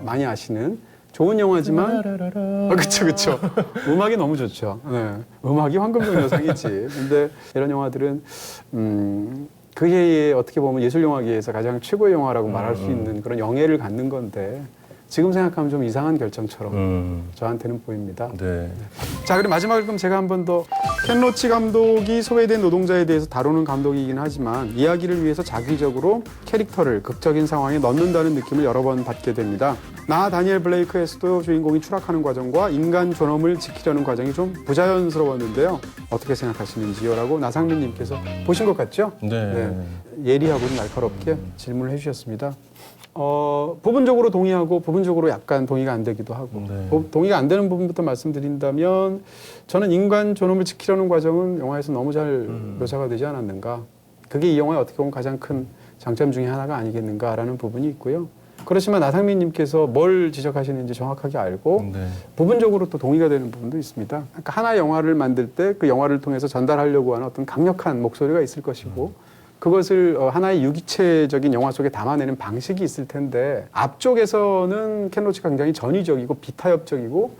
많이 아시는 좋은 영화지만 그쵸. 음악이 너무 좋죠. 네. 음악이 황금종려상이지. 근데 이런 영화들은 그 해에 어떻게 보면 예술영화계에서 가장 최고의 영화라고 말할 수 있는 그런 영예를 갖는 건데 지금 생각하면 좀 이상한 결정처럼 저한테는 보입니다. 네. 자, 그럼 마지막으로 그럼 제가 한 번 더 켄 로치 감독이 소외된 노동자에 대해서 다루는 감독이긴 하지만 이야기를 위해서 자기적으로 캐릭터를 극적인 상황에 넣는다는 느낌을 여러 번 받게 됩니다. 나 다니엘 블레이크에서도 주인공이 추락하는 과정과 인간 존엄을 지키려는 과정이 좀 부자연스러웠는데요. 어떻게 생각하시는지요? 라고 나상민님께서 보신 것 같죠? 네. 예리하고 좀 날카롭게 질문을 해주셨습니다. 부분적으로 동의하고 부분적으로 약간 동의가 안 되기도 하고 동의가 안 되는 부분부터 말씀드린다면 저는 인간 존엄을 지키려는 과정은 영화에서 너무 잘 묘사가 되지 않았는가. 그게 이 영화의 어떻게 보면 가장 큰 장점 중에 하나가 아니겠는가라는 부분이 있고요. 그렇지만 나상민님께서 뭘 지적하시는지 정확하게 알고 부분적으로 또 동의가 되는 부분도 있습니다. 그러니까 하나의 영화를 만들 때 그 영화를 통해서 전달하려고 하는 어떤 강력한 목소리가 있을 것이고 그것을 하나의 유기체적인 영화 속에 담아내는 방식이 있을 텐데 앞쪽에서는 켄 로치가 굉장히 전위적이고 비타협적이고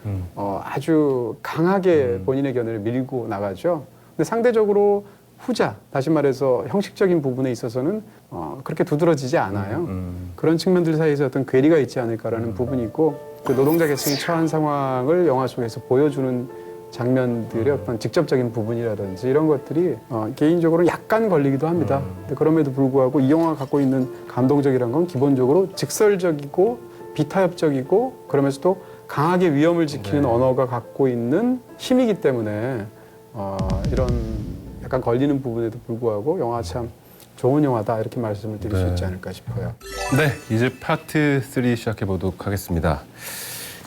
아주 강하게 본인의 견해를 밀고 나가죠. 근데 상대적으로 후자, 다시 말해서 형식적인 부분에 있어서는 그렇게 두드러지지 않아요. 그런 측면들 사이에서 어떤 괴리가 있지 않을까라는 부분이 있고 그 노동자 계층이 처한 상황을 영화 속에서 보여주는 장면들의 어떤 직접적인 부분이라든지 이런 것들이 개인적으로 약간 걸리기도 합니다. 근데 그럼에도 불구하고 이 영화가 갖고 있는 감동적이라는 건 기본적으로 직설적이고 비타협적이고 그러면서도 강하게 위험을 지키는 언어가 갖고 있는 힘이기 때문에 이런 약간 걸리는 부분에도 불구하고 영화 참 좋은 영화다 이렇게 말씀을 드릴 수 있지 않을까 싶어요. 네, 이제 파트 3 시작해 보도록 하겠습니다.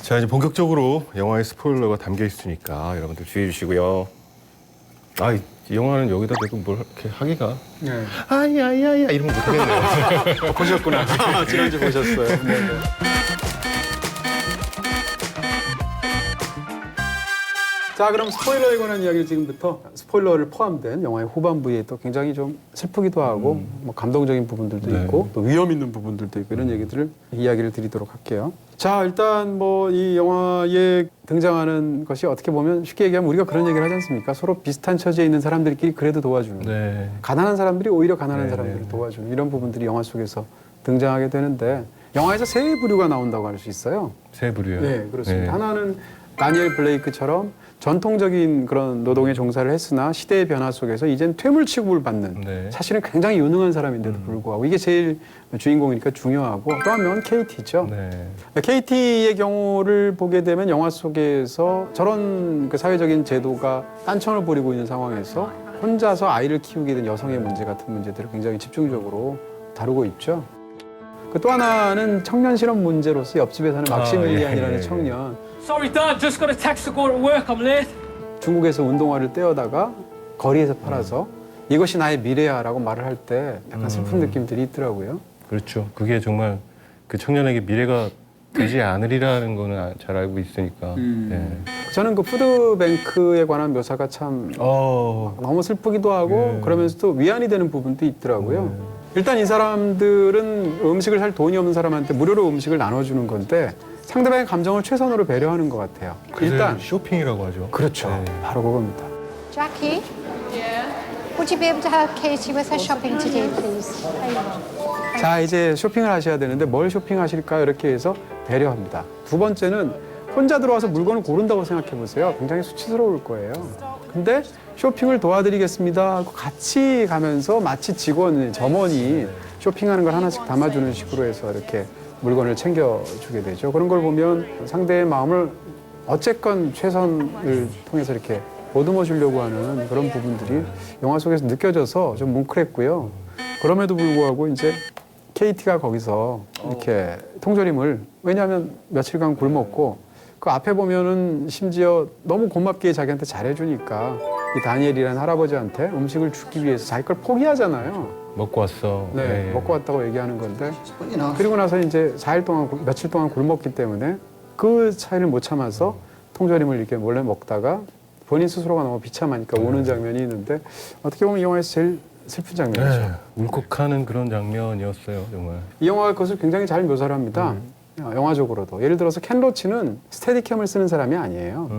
자, 이제 본격적으로 영화의 스포일러가 담겨 있으니까 여러분들 주의해 주시고요. 이 영화는 여기다 대고 뭘 이렇게 하기가 아야야야 이런 거 못하겠네요. 보셨구나. 지난주 보셨어요. 네. 자, 그럼 스포일러에 관한 이야기를 지금부터 스포일러를 포함된 영화의 후반부에 또 굉장히 좀 슬프기도 하고 뭐 감동적인 부분들도 있고 또 위험 있는 부분들도 있고 이런 이야기를 드리도록 할게요. 자, 일단 뭐 이 영화에 등장하는 것이 어떻게 보면 쉽게 얘기하면 우리가 그런 얘기를 하지 않습니까? 서로 비슷한 처지에 있는 사람들끼리 그래도 도와주는 가난한 사람들이 오히려 가난한 사람들을 도와주는 이런 부분들이 영화 속에서 등장하게 되는데 영화에서 세 부류가 나온다고 할 수 있어요. 세 부류요? 네, 그렇습니다. 하나는 다니엘 블레이크처럼 전통적인 그런 노동에 종사를 했으나 시대의 변화 속에서 이젠 퇴물 취급을 받는 사실은 굉장히 유능한 사람인데도 불구하고 이게 제일 주인공이니까 중요하고 또 한 명은 KT죠. KT의 경우를 보게 되면 영화 속에서 저런 그 사회적인 제도가 딴청을 부리고 있는 상황에서 혼자서 아이를 키우게 된 여성의 문제 같은 문제들을 굉장히 집중적으로 다루고 있죠. 그 또 하나는 청년 실업 문제로서 옆집에 사는 막시밀리안이라는 청년. Sorry, Dad. Just got a text to go to work. I'm late. 중국에서 운동화를 떼어다가 거리에서 팔아서 이것이 나의 미래야라고 말을 할 때 약간 슬픈 느낌들이 있더라고요. 그렇죠. 그게 정말 그 청년에게 미래가 되지 않으리라는 거는 잘 알고 있으니까. 저는 그 푸드뱅크에 관한 묘사가 참 너무 슬프기도 하고 그러면서도 위안이 되는 부분도 있더라고요. 일단 이 사람들은 음식을 살 돈이 없는 사람한테 무료로 음식을 나눠주는 건데 상대방의 감정을 최선으로 배려하는 것 같아요. 일단 쇼핑이라고 하죠. 그렇죠. 바로 그겁니다. Jackie? Yeah? Would you be able to help Katie with her shopping today, please? 자, 이제 쇼핑을 하셔야 되는데 뭘 쇼핑하실까요? 이렇게 해서 배려합니다. 두 번째는 혼자 들어와서 물건을 고른다고 생각해 보세요. 굉장히 수치스러울 거예요. 근데 쇼핑을 도와드리겠습니다 하고 같이 가면서 마치 점원이 쇼핑하는 걸 하나씩 담아주는 식으로 해서 이렇게 물건을 챙겨주게 되죠. 그런 걸 보면 상대의 마음을 어쨌건 최선을 통해서 이렇게 보듬어 주려고 하는 그런 부분들이 영화 속에서 느껴져서 좀 뭉클했고요. 그럼에도 불구하고 이제 KT가 거기서 이렇게 통조림을 왜냐하면 며칠간 굶었고 그 앞에 보면은 심지어 너무 고맙게 자기한테 잘해주니까 이 다니엘이라는 할아버지한테 음식을 주기 위해서 자기 걸 포기하잖아요. 먹고 왔어. 네, 먹고 왔다고 얘기하는 건데 But, you know, 그리고 나서 이제 4일 동안 며칠 동안 굶었기 때문에 그 차이를 못 참아서 통조림을 이렇게 몰래 먹다가 본인 스스로가 너무 비참하니까 우는 장면이 있는데 어떻게 보면 이 영화에서 제일 슬픈 장면이죠. 네, 울컥하는 그런 장면이었어요, 정말. 이 영화가 그것을 굉장히 잘 묘사를 합니다. 영화적으로도. 예를 들어서 켄 로치는 스테디캠을 쓰는 사람이 아니에요.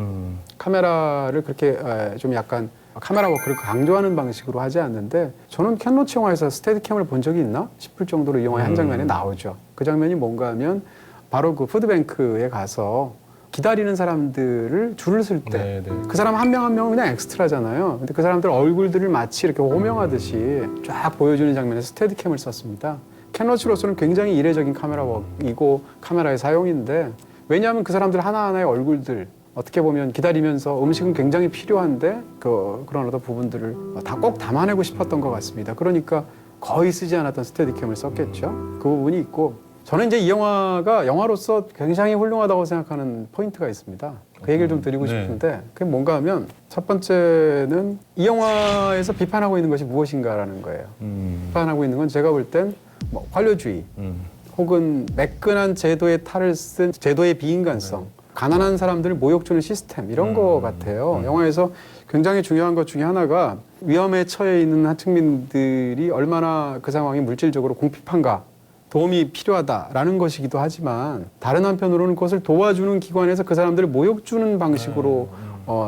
카메라를 그렇게 좀 약간 카메라 워크를 강조하는 방식으로 하지 않는데 저는 켄 로치 영화에서 스테디캠을 본 적이 있나 싶을 정도로 이 영화의 한 장면에 나오죠. 그 장면이 뭔가 하면 바로 그 푸드뱅크에 가서 기다리는 사람들을 줄을 쓸 때 그 사람 한 명 한 명은 그냥 엑스트라잖아요. 근데 그 사람들 얼굴들을 마치 이렇게 호명하듯이 쫙 보여주는 장면에서 스테디캠을 썼습니다. 켄 로치로서는 굉장히 이례적인 카메라웍이고 카메라의 사용인데 왜냐하면 그 사람들 하나하나의 얼굴들 어떻게 보면 기다리면서 음식은 굉장히 필요한데 그런 어떤 부분들을 다 꼭 담아내고 싶었던 것 같습니다. 그러니까 거의 쓰지 않았던 스테디캠을 썼겠죠. 그 부분이 있고 저는 이제 이 영화가 영화로서 굉장히 훌륭하다고 생각하는 포인트가 있습니다. 그 얘기를 좀 드리고 싶은데 그게 뭔가 하면 첫 번째는 이 영화에서 비판하고 있는 것이 무엇인가라는 거예요. 비판하고 있는 건 제가 볼 땐 뭐 관료주의 혹은 매끈한 제도의 탈을 쓴 제도의 비인간성 가난한 사람들을 모욕 주는 시스템 이런 거 같아요. 영화에서 굉장히 중요한 것 중에 하나가 위험에 처해 있는 하층민들이 얼마나 그 상황이 물질적으로 공핍한가 도움이 필요하다라는 것이기도 하지만 다른 한편으로는 그것을 도와주는 기관에서 그 사람들을 모욕 주는 방식으로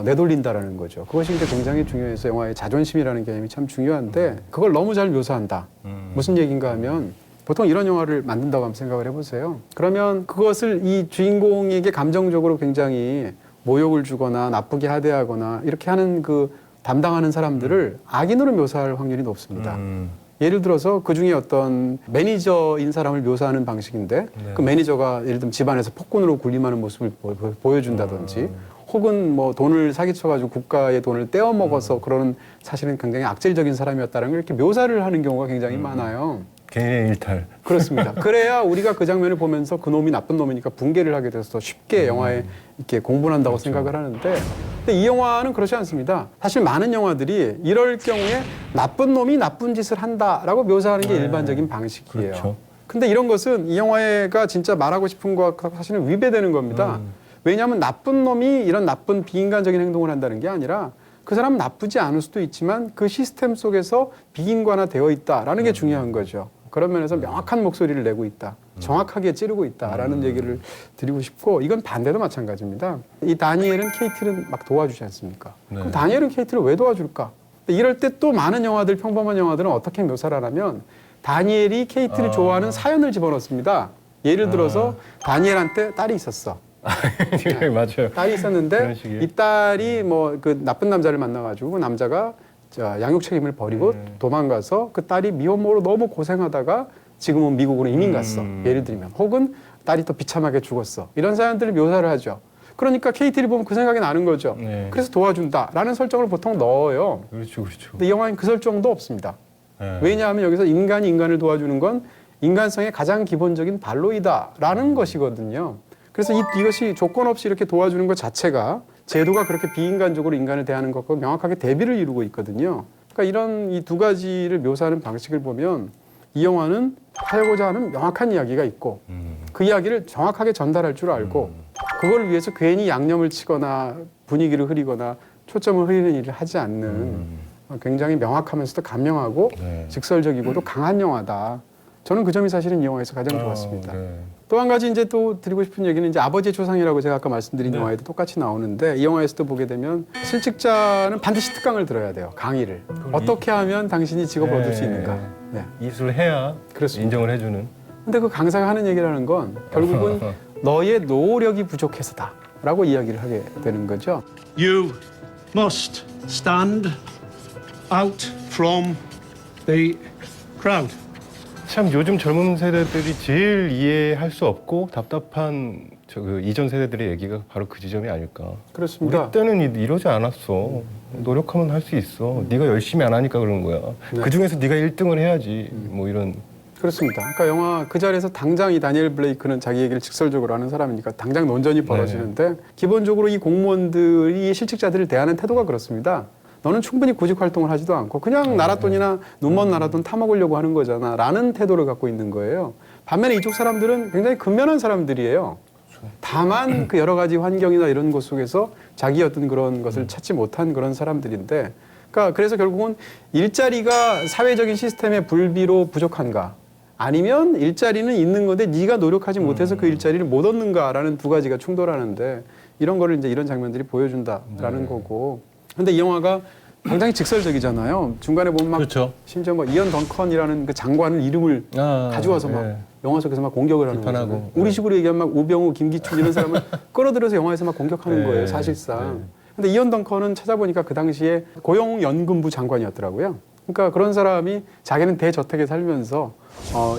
내돌린다라는 거죠. 그것이 이제 굉장히 중요해서 영화의 자존심이라는 개념이 참 중요한데 그걸 너무 잘 묘사한다. 무슨 얘기인가 하면 보통 이런 영화를 만든다고 한번 생각을 해보세요. 그러면 그것을 이 주인공에게 감정적으로 굉장히 모욕을 주거나 나쁘게 하대하거나 이렇게 하는 그 담당하는 사람들을 악인으로 묘사할 확률이 높습니다. 예를 들어서 그 중에 어떤 매니저인 사람을 묘사하는 방식인데 그 매니저가 예를 들면 집안에서 폭군으로 군림하는 모습을 보여준다든지 혹은 뭐 돈을 사기쳐가지고 국가의 돈을 떼어먹어서 그러는 사실은 굉장히 악질적인 사람이었다는 걸 이렇게 묘사를 하는 경우가 굉장히 많아요. 개인의 일탈. 그렇습니다. 그래야 우리가 그 장면을 보면서 그 놈이 나쁜 놈이니까 붕괴를 하게 돼서 더 쉽게 영화에 이렇게 공분한다고 생각을 하는데 근데 이 영화는 그렇지 않습니다. 사실 많은 영화들이 이럴 경우에 나쁜 놈이 나쁜 짓을 한다라고 묘사하는 게 일반적인 방식이에요. 그렇죠. 근데 이런 것은 이 영화가 진짜 말하고 싶은 것과 사실은 위배되는 겁니다. 왜냐하면 나쁜 놈이 이런 나쁜 비인간적인 행동을 한다는 게 아니라 그 사람은 나쁘지 않을 수도 있지만 그 시스템 속에서 비인간화되어 있다라는 게 중요한 거죠. 그런 면에서 명확한 목소리를 내고 있다. 정확하게 찌르고 있다라는 얘기를 드리고 싶고 이건 반대도 마찬가지입니다. 이 다니엘은 케이트를 막 도와주지 않습니까? 그럼 다니엘은 케이트를 왜 도와줄까? 이럴 때 또 많은 영화들, 평범한 영화들은 어떻게 묘사를 하냐면 다니엘이 케이트를 좋아하는 사연을 집어넣습니다. 예를 들어서 다니엘한테 딸이 있었어. 네, 맞아요. 딸이 있었는데 이 딸이 뭐 그 나쁜 남자를 만나가지고 그 남자가 양육 책임을 버리고 도망가서 그 딸이 미혼모로 너무 고생하다가 지금은 미국으로 이민 갔어. 예를 들면 혹은 딸이 또 비참하게 죽었어. 이런 사연들을 묘사를 하죠. 그러니까 케이트를 보면 그 생각이 나는 거죠. 그래서 도와준다라는 설정을 보통 넣어요. 그렇죠, 그렇죠. 근데 이 영화엔 그 설정도 없습니다. 왜냐하면 여기서 인간이 인간을 도와주는 건 인간성의 가장 기본적인 발로이다라는 것이거든요. 그래서 이것이 조건 없이 이렇게 도와주는 것 자체가 제도가 그렇게 비인간적으로 인간을 대하는 것과 명확하게 대비를 이루고 있거든요. 그러니까 이런 이 두 가지를 묘사하는 방식을 보면 이 영화는 하고자 하는 명확한 이야기가 있고 그 이야기를 정확하게 전달할 줄 알고 그걸 위해서 괜히 양념을 치거나 분위기를 흐리거나 초점을 흐리는 일을 하지 않는 굉장히 명확하면서도 감명하고 직설적이고도 강한 영화다. 저는 그 점이 사실은 이 영화에서 가장 좋았습니다. 또 한 가지 이제 또 드리고 싶은 얘기는 이제 아버지의 초상이라고 제가 아까 말씀드린 영화에도 똑같이 나오는데 이 영화에서도 보게 되면 실직자는 반드시 특강을 들어야 돼요. 강의를. 어떻게 하면 당신이 직업 얻을 수 있는가. 이수를 해야 그렇습니다. 인정을 해주는. 근데 그 강사가 하는 얘기라는 건 결국은 너의 노력이 부족해서다 라고 이야기를 하게 되는 거죠. You must stand out from the crowd. 참 요즘 젊은 세대들이 제일 이해할 수 없고 답답한 그 이전 세대들의 얘기가 바로 그 지점이 아닐까. 그렇습니다. 우리 때는 이러지 않았어. 노력하면 할 수 있어. 네가 열심히 안 하니까 그런 거야. 그중에서 네가 1등을 해야지. 뭐 이런. 그렇습니다. 그러니까 영화 그 자리에서 당장 이 다니엘 블레이크는 자기 얘기를 직설적으로 하는 사람이니까 당장 논전이 벌어지는데 기본적으로 이 공무원들이 실직자들을 대하는 태도가 그렇습니다. 너는 충분히 구직 활동을 하지도 않고 그냥 나라 돈이나 눈먼 나라 돈 타먹으려고 하는 거잖아 라는 태도를 갖고 있는 거예요. 반면에 이쪽 사람들은 굉장히 근면한 사람들이에요. 다만 그 여러 가지 환경이나 이런 것 속에서 자기 어떤 그런 것을 찾지 못한 그런 사람들인데 그러니까 그래서 결국은 일자리가 사회적인 시스템의 불비로 부족한가 아니면 일자리는 있는 건데 네가 노력하지 못해서 그 일자리를 못 얻는가라는 두 가지가 충돌하는데 이런 거를 이제 이런 장면들이 보여준다라는 거고. 근데 이 영화가 굉장히 직설적이잖아요. 중간에 보면 막 그렇죠. 심지어 뭐 이언 덩컨이라는 그 장관을 이름을 가져와서 막 예. 영화 속에서 막 공격을 하는 비판하고. 거죠. 우리 식으로 얘기하면 막 우병우, 김기춘 이런 사람을 끌어들여서 영화에서 막 공격하는 네. 거예요, 사실상. 근데 이언 덩컨은 찾아보니까 그 당시에 고용연금부 장관이었더라고요. 그러니까 그런 사람이 자기는 대저택에 살면서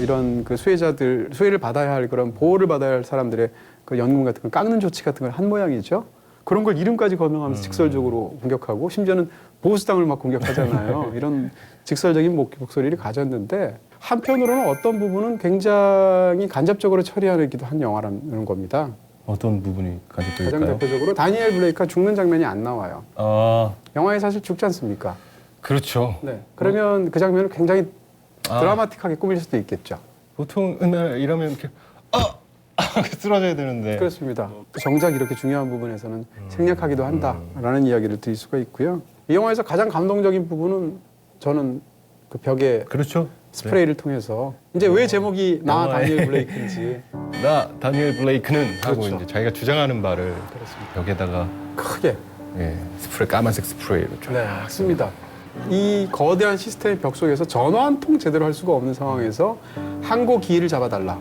이런 그 수혜를 받아야 할 그런 보호를 받아야 할 사람들의 그 연금 같은 걸 깎는 조치 같은 걸 한 모양이죠. 그런 걸 이름까지 거명하면서 직설적으로 공격하고 심지어는 보수당을 막 공격하잖아요. 이런 직설적인 목소리를 가졌는데 한편으로는 어떤 부분은 굉장히 간접적으로 처리하기도 한 영화라는 겁니다. 어떤 부분이 가장 간접적일까요? 대표적으로 다니엘 블레이크가 죽는 장면이 안 나와요. 아, 영화에 사실 죽지 않습니까? 그렇죠. 네. 그러면 그 장면을 굉장히 드라마틱하게 꾸밀 수도 있겠죠. 보통 이러면 이렇게 쓰러져야 되는데. 그렇습니다. 정작 이렇게 중요한 부분에서는 생략하기도 한다라는 이야기를 드릴 수가 있고요. 이 영화에서 가장 감동적인 부분은 저는 그 벽에 그렇죠. 스프레이를 통해서 이제 왜 제목이 나 영화에- 다니엘 블레이크인지 나 다니엘 블레이크는 하고 그렇죠. 이제 자기가 주장하는 바를 벽에다가 크게 스프레이 까만색 스프레이로 쫙. 네, 맞습니다. 이 거대한 시스템의 벽 속에서 전화 한 통 제대로 할 수가 없는 상황에서 항고 기일을 잡아달라.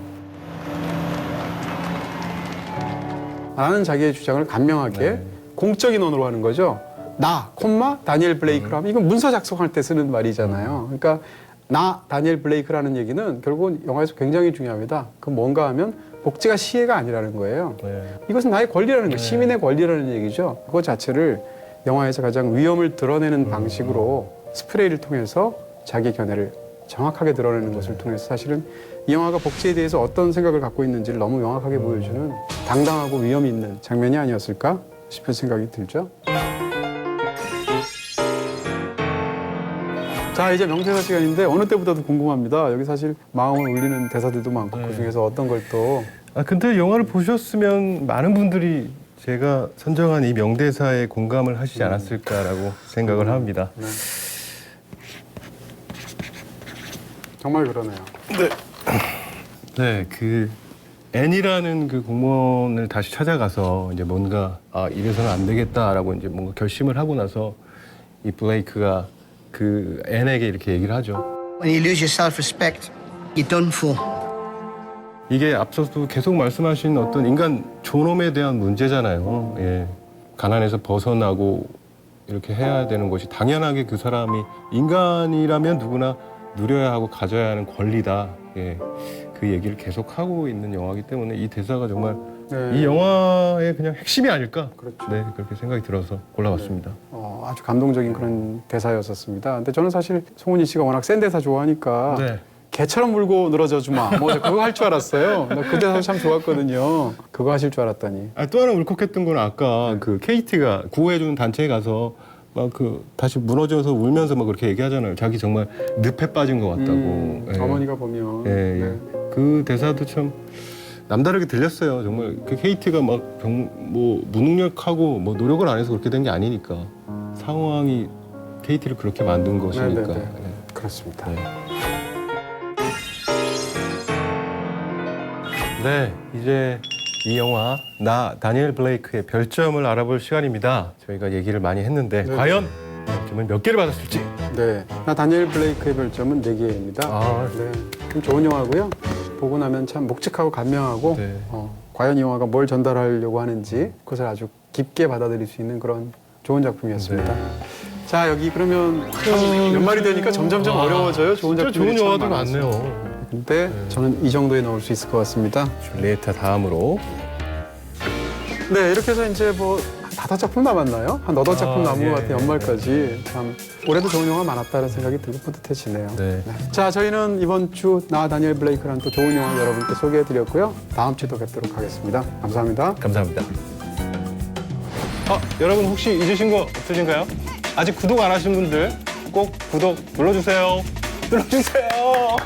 라는 자기의 주장을 간명하게 공적인 언어로 하는 거죠. 나, 콤마, 다니엘 블레이크로 하면 이건 문서 작성할 때 쓰는 말이잖아요. 그러니까 나, 다니엘 블레이크라는 얘기는 결국은 영화에서 굉장히 중요합니다. 그 뭔가 하면 복지가 시혜가 아니라는 거예요. 이것은 나의 권리라는 거예요. 시민의 권리라는 얘기죠. 그거 자체를 영화에서 가장 위험을 드러내는 방식으로 스프레이를 통해서 자기 견해를 정확하게 드러내는 것을 통해서 사실은 이 영화가 복지에 대해서 어떤 생각을 갖고 있는지를 너무 명확하게 보여주는 당당하고 위험 있는 장면이 아니었을까 싶은 생각이 들죠. 자, 이제 명대사 시간인데 어느 때보다도 궁금합니다. 여기 사실 마음을 울리는 대사들도 많고 그중에서 어떤 걸 또 근데 영화를 보셨으면 많은 분들이 제가 선정한 이 명대사에 공감을 하시지 않았을까라고 생각을 합니다. 정말 그러네요. 네, 그 N이라는 그 공무원을 다시 찾아가서 이제 뭔가 이래서는 안 되겠다라고 이제 뭔가 결심을 하고 나서 이 블레이크가 그 N에게 이렇게 얘기를 하죠. When you lose your self-respect, you're done for. 이게 앞서도 계속 말씀하신 어떤 인간 존엄에 대한 문제잖아요. 예. 가난에서 벗어나고 이렇게 해야 되는 것이 당연하게 그 사람이 인간이라면 누구나 누려야 하고 가져야 하는 권리다. 예. 그 얘기를 계속 하고 있는 영화이기 때문에 이 대사가 정말 이 영화의 그냥 핵심이 아닐까. 그렇죠. 네, 그렇게 생각이 들어서 골라봤습니다. 아주 감동적인 그런 대사였었습니다. 근데 저는 사실 송은이 씨가 워낙 센 대사 좋아하니까 네. 개처럼 물고 늘어져 주마. 뭐 그거 할 줄 알았어요. 나 그 대사 참 좋았거든요. 그거 하실 줄 알았더니. 또 하나 울컥했던 건 아까 그 KT가 구호해주는 단체에 가서 막 그 다시 무너져서 울면서 막 그렇게 얘기하잖아요. 자기 정말 늪에 빠진 것 같다고. 예. 어머니가 보면. 예, 예. 네. 그 대사도 참 남다르게 들렸어요. 정말 그 KT가 막 뭐 무능력하고 뭐 노력을 안 해서 그렇게 된 게 아니니까 상황이 KT를 그렇게 만든 것이니까. 네, 네, 네. 예. 그렇습니다. 네, 이제 이 영화 나 다니엘 블레이크의 별점을 알아볼 시간입니다. 저희가 얘기를 많이 했는데 과연 별점은 몇 개를 받았을지. 네, 나 다니엘 블레이크의 별점은 4개입니다. 네, 좀 좋은 영화고요. 보고 나면 참 묵직하고 감명하고 과연 이 영화가 뭘 전달하려고 하는지 그것을 아주 깊게 받아들일 수 있는 그런 좋은 작품이었습니다. 자, 여기 그러면 연말이 되니까 점점점 어려워져요. 좋은 진짜 작품이 좋은 영화도 참 많아서. 많네요. 근데 저는 이 정도에 넣을 수 있을 것 같습니다. 줄리에타 다음으로. 네, 이렇게 해서 이제 뭐 5작품 남았나요? 한 8작품 남은 것 같아요. 연말까지. 참 올해도 좋은 영화 많았다는 생각이 들고 뿌듯해지네요. 네. 자, 저희는 이번 주 나 다니엘 블레이크라는 또 좋은 영화 여러분께 소개해드렸고요. 다음 주도 뵙도록 하겠습니다. 감사합니다. 감사합니다. 여러분 혹시 잊으신 거 없으신가요? 아직 구독 안 하신 분들 꼭 구독 눌러주세요. 눌러주세요.